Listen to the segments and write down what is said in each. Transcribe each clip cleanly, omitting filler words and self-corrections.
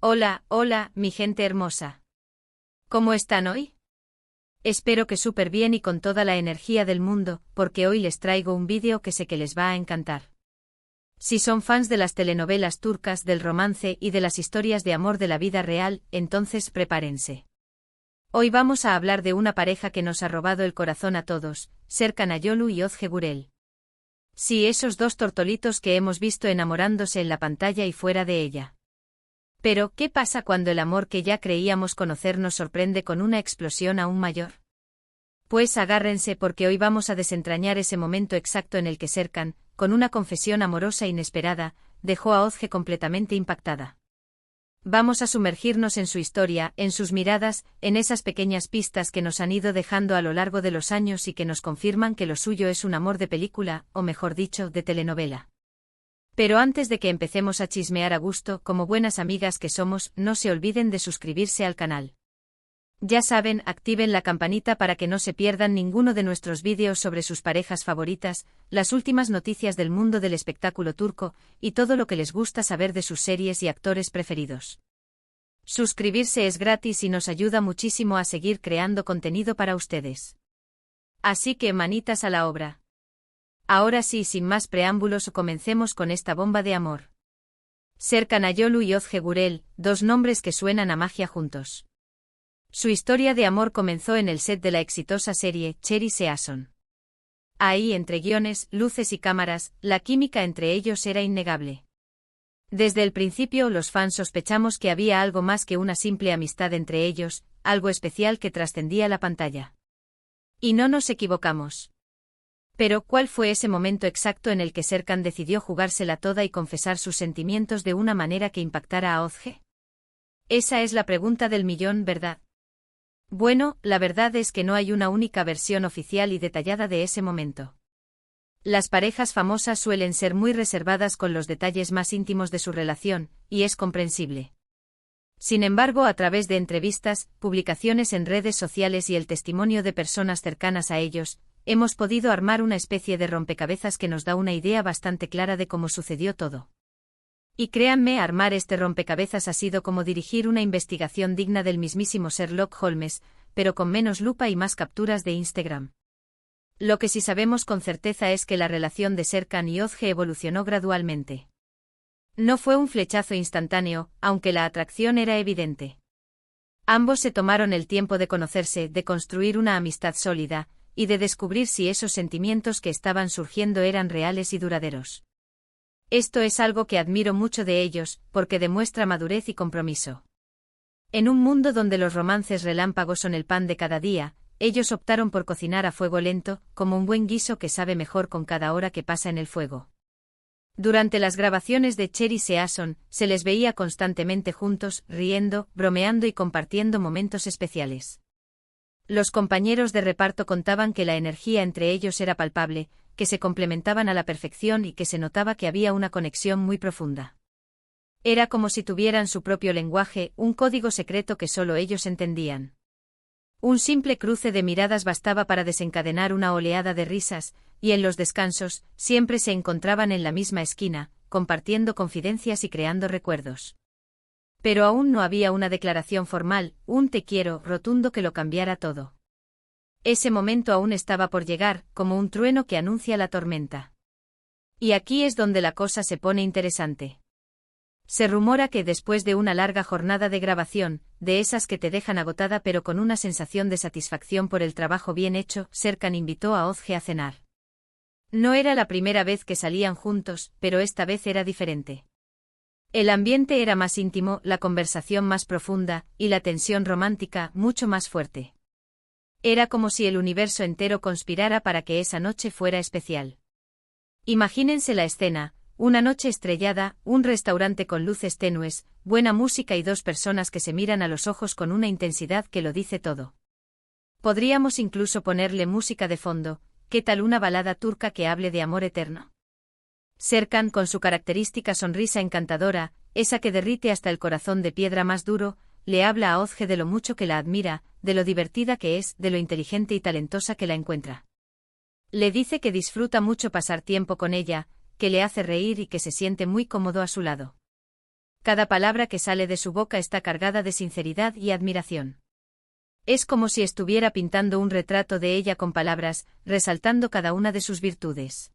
Hola, hola, mi gente hermosa. ¿Cómo están hoy? Espero que súper bien y con toda la energía del mundo, porque hoy les traigo un vídeo que sé que les va a encantar. Si son fans de las telenovelas turcas, del romance y de las historias de amor de la vida real, entonces prepárense. Hoy vamos a hablar de una pareja que nos ha robado el corazón a todos, Serkan Ayolu y Özge Gürel. Sí, esos dos tortolitos que hemos visto enamorándose en la pantalla y fuera de ella. Pero, ¿qué pasa cuando el amor que ya creíamos conocer nos sorprende con una explosión aún mayor? Pues agárrense porque hoy vamos a desentrañar ese momento exacto en el que Serkan, con una confesión amorosa inesperada, dejó a Özge completamente impactada. Vamos a sumergirnos en su historia, en sus miradas, en esas pequeñas pistas que nos han ido dejando a lo largo de los años y que nos confirman que lo suyo es un amor de película, o mejor dicho, de telenovela. Pero antes de que empecemos a chismear a gusto, como buenas amigas que somos, no se olviden de suscribirse al canal. Ya saben, activen la campanita para que no se pierdan ninguno de nuestros vídeos sobre sus parejas favoritas, las últimas noticias del mundo del espectáculo turco, y todo lo que les gusta saber de sus series y actores preferidos. Suscribirse es gratis y nos ayuda muchísimo a seguir creando contenido para ustedes. Así que manitas a la obra. Ahora sí, sin más preámbulos, comencemos con esta bomba de amor. Serkan Ayolu y Özge Gürel, dos nombres que suenan a magia juntos. Su historia de amor comenzó en el set de la exitosa serie Cherry Season. Ahí, entre guiones, luces y cámaras, la química entre ellos era innegable. Desde el principio los fans sospechamos que había algo más que una simple amistad entre ellos, algo especial que trascendía la pantalla. Y no nos equivocamos. Pero, ¿cuál fue ese momento exacto en el que Serkan decidió jugársela toda y confesar sus sentimientos de una manera que impactara a Özge? Esa es la pregunta del millón, ¿verdad? Bueno, la verdad es que no hay una única versión oficial y detallada de ese momento. Las parejas famosas suelen ser muy reservadas con los detalles más íntimos de su relación, y es comprensible. Sin embargo, a través de entrevistas, publicaciones en redes sociales y el testimonio de personas cercanas a ellos, hemos podido armar una especie de rompecabezas que nos da una idea bastante clara de cómo sucedió todo. Y créanme, armar este rompecabezas ha sido como dirigir una investigación digna del mismísimo Sherlock Holmes, pero con menos lupa y más capturas de Instagram. Lo que sí sabemos con certeza es que la relación de Serkan y Özge evolucionó gradualmente. No fue un flechazo instantáneo, aunque la atracción era evidente. Ambos se tomaron el tiempo de conocerse, de construir una amistad sólida, y de descubrir si esos sentimientos que estaban surgiendo eran reales y duraderos. Esto es algo que admiro mucho de ellos, porque demuestra madurez y compromiso. En un mundo donde los romances relámpagos son el pan de cada día, ellos optaron por cocinar a fuego lento, como un buen guiso que sabe mejor con cada hora que pasa en el fuego. Durante las grabaciones de Cherry Season, se les veía constantemente juntos, riendo, bromeando y compartiendo momentos especiales. Los compañeros de reparto contaban que la energía entre ellos era palpable, que se complementaban a la perfección y que se notaba que había una conexión muy profunda. Era como si tuvieran su propio lenguaje, un código secreto que solo ellos entendían. Un simple cruce de miradas bastaba para desencadenar una oleada de risas, y en los descansos, siempre se encontraban en la misma esquina, compartiendo confidencias y creando recuerdos. Pero aún no había una declaración formal, un te quiero rotundo que lo cambiara todo. Ese momento aún estaba por llegar, como un trueno que anuncia la tormenta. Y aquí es donde la cosa se pone interesante. Se rumora que después de una larga jornada de grabación, de esas que te dejan agotada pero con una sensación de satisfacción por el trabajo bien hecho, Serkan invitó a Özge a cenar. No era la primera vez que salían juntos, pero esta vez era diferente. El ambiente era más íntimo, la conversación más profunda, y la tensión romántica mucho más fuerte. Era como si el universo entero conspirara para que esa noche fuera especial. Imagínense la escena, una noche estrellada, un restaurante con luces tenues, buena música y dos personas que se miran a los ojos con una intensidad que lo dice todo. Podríamos incluso ponerle música de fondo, ¿qué tal una balada turca que hable de amor eterno? Serkan, con su característica sonrisa encantadora, esa que derrite hasta el corazón de piedra más duro, le habla a Özge de lo mucho que la admira, de lo divertida que es, de lo inteligente y talentosa que la encuentra. Le dice que disfruta mucho pasar tiempo con ella, que le hace reír y que se siente muy cómodo a su lado. Cada palabra que sale de su boca está cargada de sinceridad y admiración. Es como si estuviera pintando un retrato de ella con palabras, resaltando cada una de sus virtudes.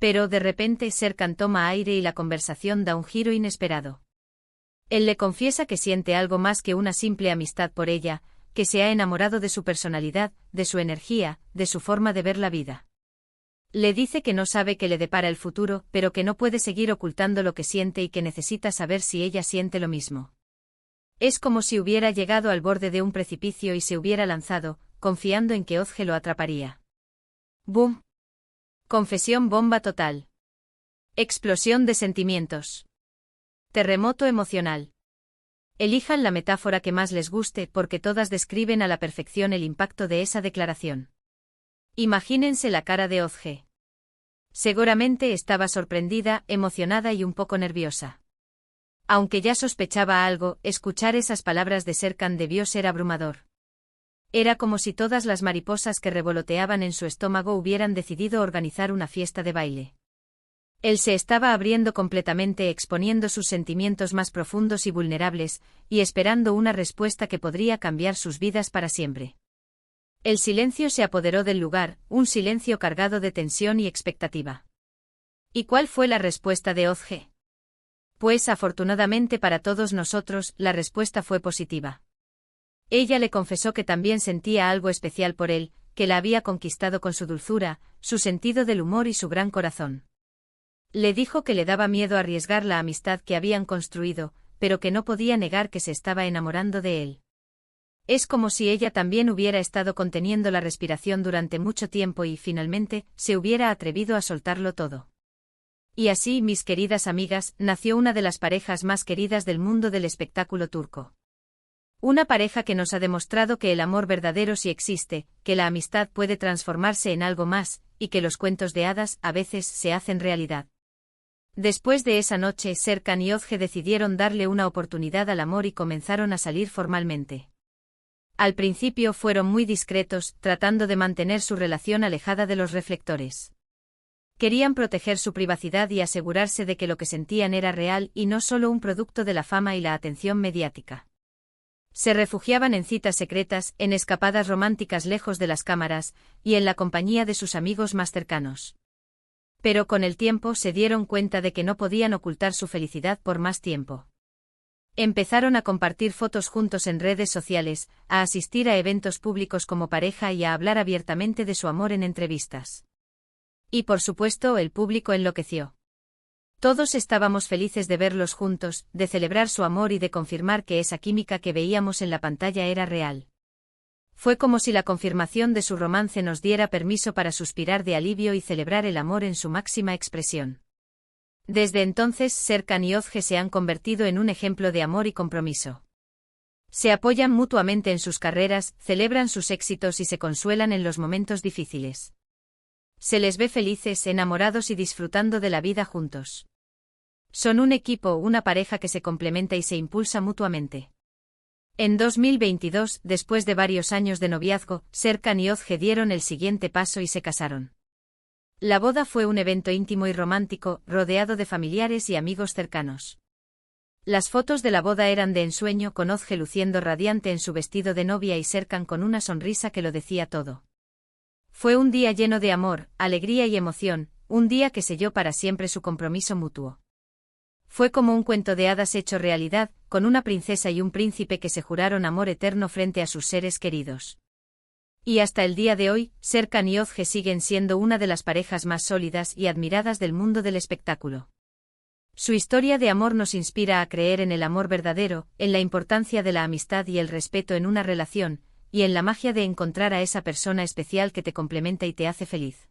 Pero de repente Serkan toma aire y la conversación da un giro inesperado. Él le confiesa que siente algo más que una simple amistad por ella, que se ha enamorado de su personalidad, de su energía, de su forma de ver la vida. Le dice que no sabe qué le depara el futuro, pero que no puede seguir ocultando lo que siente y que necesita saber si ella siente lo mismo. Es como si hubiera llegado al borde de un precipicio y se hubiera lanzado, confiando en que Ozge lo atraparía. ¡Bum! Confesión bomba total. Explosión de sentimientos. Terremoto emocional. Elijan la metáfora que más les guste porque todas describen a la perfección el impacto de esa declaración. Imagínense la cara de Ozge. Seguramente estaba sorprendida, emocionada y un poco nerviosa. Aunque ya sospechaba algo, escuchar esas palabras de Serkan debió ser abrumador. Era como si todas las mariposas que revoloteaban en su estómago hubieran decidido organizar una fiesta de baile. Él se estaba abriendo completamente, exponiendo sus sentimientos más profundos y vulnerables, y esperando una respuesta que podría cambiar sus vidas para siempre. El silencio se apoderó del lugar, un silencio cargado de tensión y expectativa. ¿Y cuál fue la respuesta de Ozge? Pues afortunadamente para todos nosotros, la respuesta fue positiva. Ella le confesó que también sentía algo especial por él, que la había conquistado con su dulzura, su sentido del humor y su gran corazón. Le dijo que le daba miedo arriesgar la amistad que habían construido, pero que no podía negar que se estaba enamorando de él. Es como si ella también hubiera estado conteniendo la respiración durante mucho tiempo y, finalmente, se hubiera atrevido a soltarlo todo. Y así, mis queridas amigas, nació una de las parejas más queridas del mundo del espectáculo turco. Una pareja que nos ha demostrado que el amor verdadero sí existe, que la amistad puede transformarse en algo más, y que los cuentos de hadas a veces se hacen realidad. Después de esa noche, Serkan y Ozge decidieron darle una oportunidad al amor y comenzaron a salir formalmente. Al principio fueron muy discretos, tratando de mantener su relación alejada de los reflectores. Querían proteger su privacidad y asegurarse de que lo que sentían era real y no solo un producto de la fama y la atención mediática. Se refugiaban en citas secretas, en escapadas románticas lejos de las cámaras, y en la compañía de sus amigos más cercanos. Pero con el tiempo se dieron cuenta de que no podían ocultar su felicidad por más tiempo. Empezaron a compartir fotos juntos en redes sociales, a asistir a eventos públicos como pareja y a hablar abiertamente de su amor en entrevistas. Y por supuesto el público enloqueció. Todos estábamos felices de verlos juntos, de celebrar su amor y de confirmar que esa química que veíamos en la pantalla era real. Fue como si la confirmación de su romance nos diera permiso para suspirar de alivio y celebrar el amor en su máxima expresión. Desde entonces Serkan y Ozge se han convertido en un ejemplo de amor y compromiso. Se apoyan mutuamente en sus carreras, celebran sus éxitos y se consuelan en los momentos difíciles. Se les ve felices, enamorados y disfrutando de la vida juntos. Son un equipo, una pareja que se complementa y se impulsa mutuamente. En 2022, después de varios años de noviazgo, Serkan y Ozge dieron el siguiente paso y se casaron. La boda fue un evento íntimo y romántico, rodeado de familiares y amigos cercanos. Las fotos de la boda eran de ensueño, con Ozge luciendo radiante en su vestido de novia y Serkan con una sonrisa que lo decía todo. Fue un día lleno de amor, alegría y emoción, un día que selló para siempre su compromiso mutuo. Fue como un cuento de hadas hecho realidad, con una princesa y un príncipe que se juraron amor eterno frente a sus seres queridos. Y hasta el día de hoy, Serkan y Ozge siguen siendo una de las parejas más sólidas y admiradas del mundo del espectáculo. Su historia de amor nos inspira a creer en el amor verdadero, en la importancia de la amistad y el respeto en una relación, y en la magia de encontrar a esa persona especial que te complementa y te hace feliz.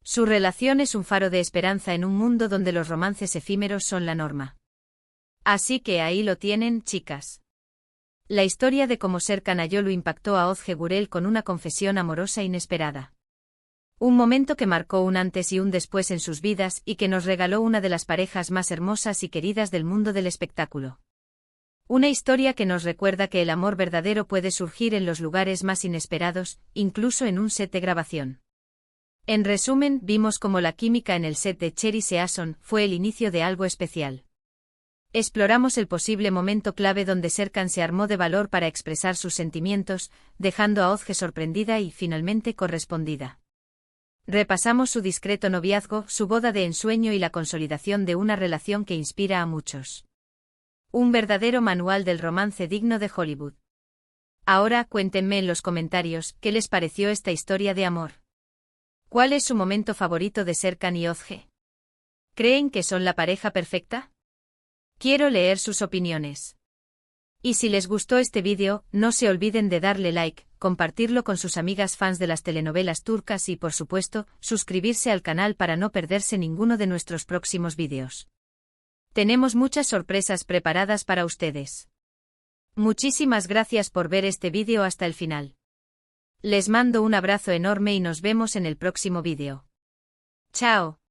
Su relación es un faro de esperanza en un mundo donde los romances efímeros son la norma. Así que ahí lo tienen, chicas. La historia de cómo Serkan Ayolu impactó a Ozge Gurel con una confesión amorosa inesperada. Un momento que marcó un antes y un después en sus vidas y que nos regaló una de las parejas más hermosas y queridas del mundo del espectáculo. Una historia que nos recuerda que el amor verdadero puede surgir en los lugares más inesperados, incluso en un set de grabación. En resumen, vimos cómo la química en el set de Cherry Season fue el inicio de algo especial. Exploramos el posible momento clave donde Serkan se armó de valor para expresar sus sentimientos, dejando a Ozge sorprendida y finalmente correspondida. Repasamos su discreto noviazgo, su boda de ensueño y la consolidación de una relación que inspira a muchos. Un verdadero manual del romance digno de Hollywood. Ahora cuéntenme en los comentarios qué les pareció esta historia de amor. ¿Cuál es su momento favorito de Serkan y Ozge? ¿Creen que son la pareja perfecta? Quiero leer sus opiniones. Y si les gustó este vídeo, no se olviden de darle like, compartirlo con sus amigas fans de las telenovelas turcas y, por supuesto, suscribirse al canal para no perderse ninguno de nuestros próximos vídeos. Tenemos muchas sorpresas preparadas para ustedes. Muchísimas gracias por ver este vídeo hasta el final. Les mando un abrazo enorme y nos vemos en el próximo vídeo. ¡Chao!